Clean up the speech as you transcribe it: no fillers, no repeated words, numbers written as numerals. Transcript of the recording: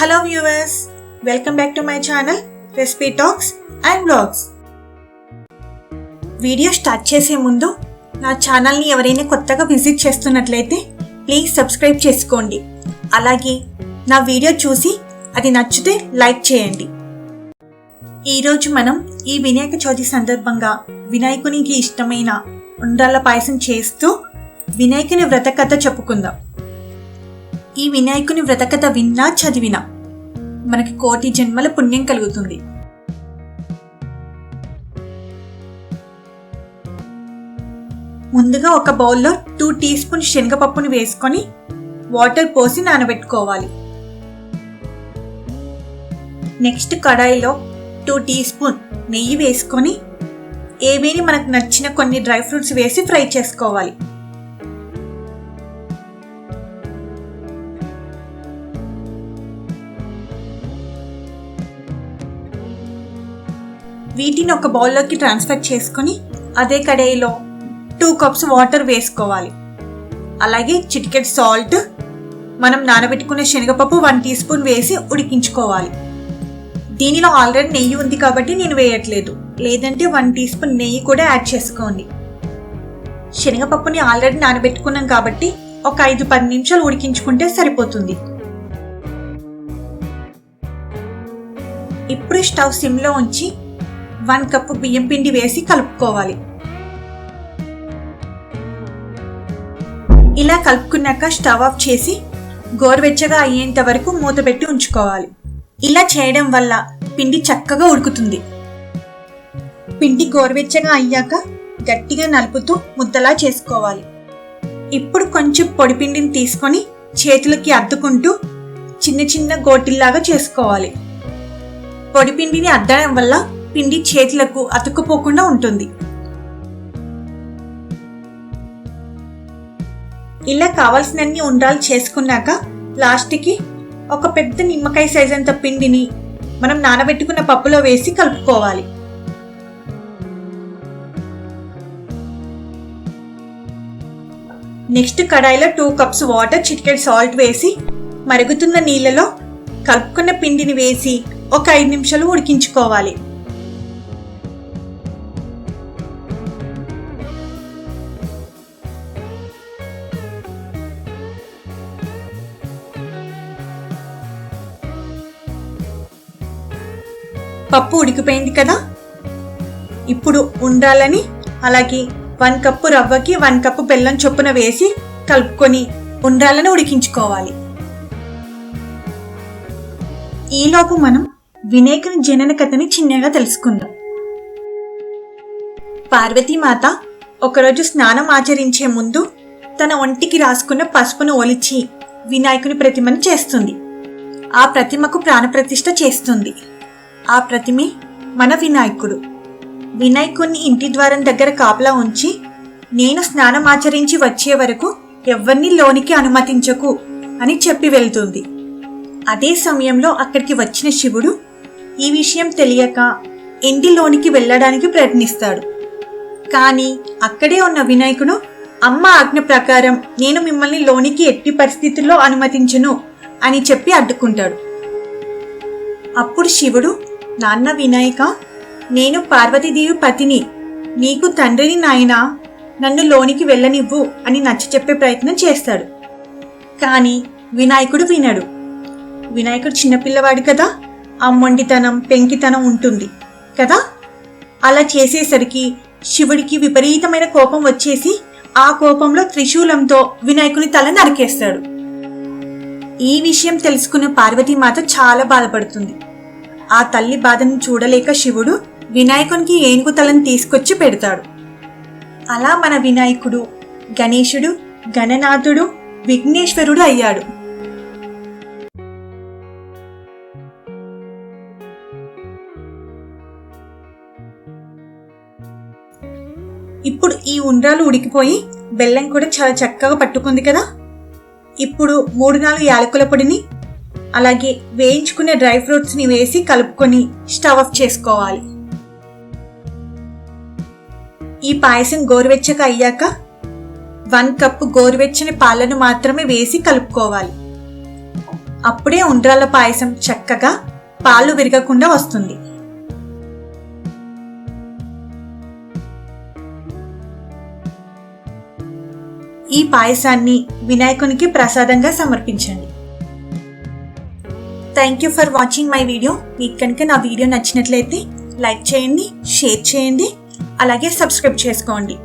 Hello viewers, welcome back to my channel recipe talks and blogs. Video start చేసే ముందు నా ఛానల్ని ఎవరైనా కొత్తగా విజిట్ చేస్తున్నట్లయితే ప్లీజ్ సబ్స్క్రైబ్ చేసుకోండి. అలాగే నా వీడియో చూసి అది నచ్చితే లైక్ చేయండి. ఈరోజు మనం ఈ వినాయక చవితి సందర్భంగా వినాయకునికి ఇష్టమైన ఉండ్రాళ్ళ పాయసం చేస్తూ వినాయకుని వ్రత కథ చెప్పుకుందాం. ఈ వినాయకుని వ్రత కథ విన్నా చదివినా మనకి కోటి జన్మల పుణ్యం కలుగుతుంది. ముందుగా ఒక బౌల్లో 2 టీ స్పూన్ శనగపప్పుని వేసుకొని వాటర్ పోసి నానబెట్టుకోవాలి. నెక్స్ట్ కడాయిలో 2 టీ స్పూన్ నెయ్యి వేసుకొని ఏవేని మనకు నచ్చిన కొన్ని డ్రై ఫ్రూట్స్ వేసి ఫ్రై చేసుకోవాలి. వీటిని ఒక బౌల్లోకి ట్రాన్స్ఫర్ చేసుకొని అదే కడాయిలో 2 కప్స్ వాటర్ వేసుకోవాలి. అలాగే చిటికెడు సాల్ట్, మనం నానబెట్టుకున్న శనగపప్పు 1 టీ స్పూన్ వేసి ఉడికించుకోవాలి. దీనిలో ఆల్రెడీ నెయ్యి ఉంది కాబట్టి నేను వేయట్లేదు, లేదంటే 1 టీ స్పూన్ నెయ్యి కూడా యాడ్ చేసుకోండి. శనగపప్పుని ఆల్రెడీ నానబెట్టుకున్నాం కాబట్టి ఒక 5-10 నిమిషాలు ఉడికించుకుంటే సరిపోతుంది. ఇప్పుడు స్టవ్ సిమ్లో ఉంచి 1 కప్పు బియ్యం పిండి వేసి కలుపుకోవాలి. ఇలా కలుపుకున్నాక స్టవ్ ఆఫ్ చేసి గోరువెచ్చగా అయ్యేంత వరకు మూత పెట్టి ఉంచుకోవాలి. ఇలా చేయడం వల్ల పిండి చక్కగా ఉడుకుతుంది. పిండి గోరువెచ్చగా అయ్యాక గట్టిగా నలుపుతూ ముద్దలా చేసుకోవాలి. ఇప్పుడు కొంచెం పొడి పిండిని తీసుకొని చేతులకి అద్దుకుంటూ చిన్న చిన్న గోటిల్లాగా చేసుకోవాలి. పొడి పిండిని అద్దడం వల్ల పిండి చేతులకు అతుక్కుపోకుండా ఉంటుంది. ఇలా కావాల్సినన్ని ఉండ్రాలు చేసుకున్నాక లాస్ట్కి ఒక పెద్ద నిమ్మకాయ సైజ్ అంత పిండిని మనం నానబెట్టుకున్న పప్పులో వేసి కలుపుకోవాలి. నెక్స్ట్ కడాయిలో 2 కప్స్ వాటర్, చిటికెడు సాల్ట్ వేసి మరుగుతున్న నీళ్ళలో కలుపుకున్న పిండిని వేసి ఒక 5 నిమిషాలు ఉడికించుకోవాలి. పప్పు ఉడికిపోయింది కదా. ఇప్పుడు ఉండాలని అలాగే 1 కప్పు రవ్వకి 1 కప్పు బెల్లం చొప్పున వేసి కలుపుకొని ఉండాలని ఉడికించుకోవాలి. ఈలోపు మనం వినాయకుని జనన కథని చిన్నగా తెలుసుకుందాం. పార్వతీమాత ఒకరోజు స్నానం ఆచరించే ముందు తన ఒంటికి రాసుకున్న పసుపును ఒలిచి వినాయకుని ప్రతిమను చేస్తుంది. ఆ ప్రతిమకు ప్రాణప్రతిష్ఠ చేస్తుంది. ఆ ప్రతిమే మన వినాయకుడు. వినాయకుడిని ఇంటి ద్వారం దగ్గర కాపలా ఉంచి, నేను స్నానం ఆచరించి వచ్చే వరకు ఎవరిని లోనికి అనుమతించకు అని చెప్పి వెళ్తుంది. అదే సమయంలో అక్కడికి వచ్చిన శివుడు ఈ విషయం తెలియక ఇంటిలోనికి వెళ్ళడానికి ప్రయత్నిస్తాడు. కానీ అక్కడే ఉన్న వినాయకుడు అమ్మ ఆజ్ఞ ప్రకారం నేను మిమ్మల్ని లోనికి ఎట్టి పరిస్థితుల్లో అనుమతించను అని చెప్పి అడ్డుకుంటాడు. అప్పుడు శివుడు, నాన్న వినాయక, నేను పార్వతీదేవి పతిని, నీకు తండ్రిని నాయనా, నన్ను లోనికి వెళ్ళనివ్వు అని నచ్చ చెప్పే ప్రయత్నం చేస్తాడు. కానీ వినాయకుడు వినడు. వినాయకుడు చిన్నపిల్లవాడు కదా, ఆ మొండితనం పెంకితనం ఉంటుంది కదా. అలా చేసేసరికి శివుడికి విపరీతమైన కోపం వచ్చేసి ఆ కోపంలో త్రిశూలంతో వినాయకుని తల నరికేస్తాడు. ఈ విషయం తెలుసుకున్న పార్వతీమాత చాలా బాధపడుతుంది. ఆ తల్లి బాధను చూడలేక శివుడు వినాయకునికి ఏనుగు తలను తీసుకొచ్చి పెడతాడు. అలా మన వినాయకుడు గణేశుడు, గణనాథుడు, విఘ్నేశ్వరుడు అయ్యాడు. ఇప్పుడు ఈ ఉండ్రాలు ఉడికిపోయి బెల్లం కూడా చాలా చక్కగా పట్టుకుంది కదా. ఇప్పుడు 3-4 యాలకుల పొడిని అలాగే వేయించుకునే డ్రై ఫ్రూట్స్ని వేసి కలుపుకొని స్టవ్ ఆఫ్ చేసుకోవాలి. ఈ పాయసం గోరువెచ్చగా అయ్యాక 1 కప్పు గోరువెచ్చని పాలను మాత్రమే వేసి కలుపుకోవాలి. అప్పుడే ఉండ్రాళ్ళ పాయసం చక్కగా పాలు విరగకుండా వస్తుంది. ఈ పాయసాన్ని వినాయకునికి ప్రసాదంగా సమర్పించండి. Thank you for watching my video. మీకు కనుక నా వీడియో నచ్చినట్లయితే లైక్ చేయండి, షేర్ చేయండి, అలాగే సబ్స్క్రైబ్ చేసుకోండి.